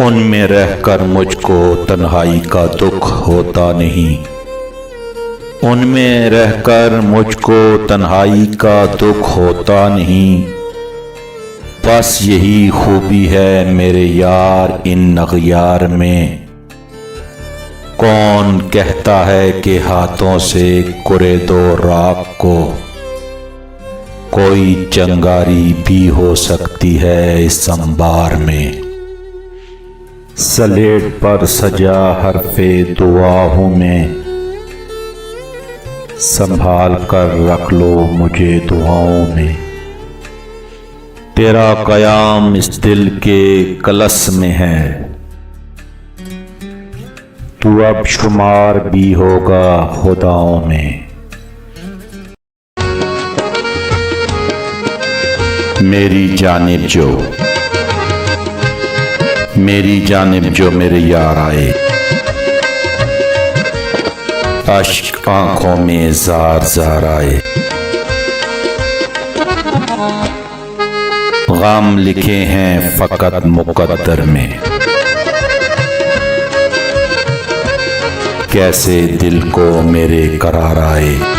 उनमें रहकर मुझको तन्हाई का दुख होता नहीं। उनमें रहकर मुझको तन्हाई का दुख होता नहीं। बस यही खूबी है मेरे यार इन अग़यार में। कौन कहता है कि हाथों से कुरे दो राख को, कोई चंगारी भी हो सकती है इस अंबार में। सलेट पर सजा हरफे दुआ हूँ मैं, संभाल कर रख लो मुझे दुआओं में। तेरा कयाम इस दिल के कलस में है, तू अब शुमार भी होगा खुदाओं में। मेरी जानिब जो मेरे यार आए, अश्क आंखों में जार जार आए। गम लिखे हैं फकत मुकद्दर में, कैसे दिल को मेरे करार आए।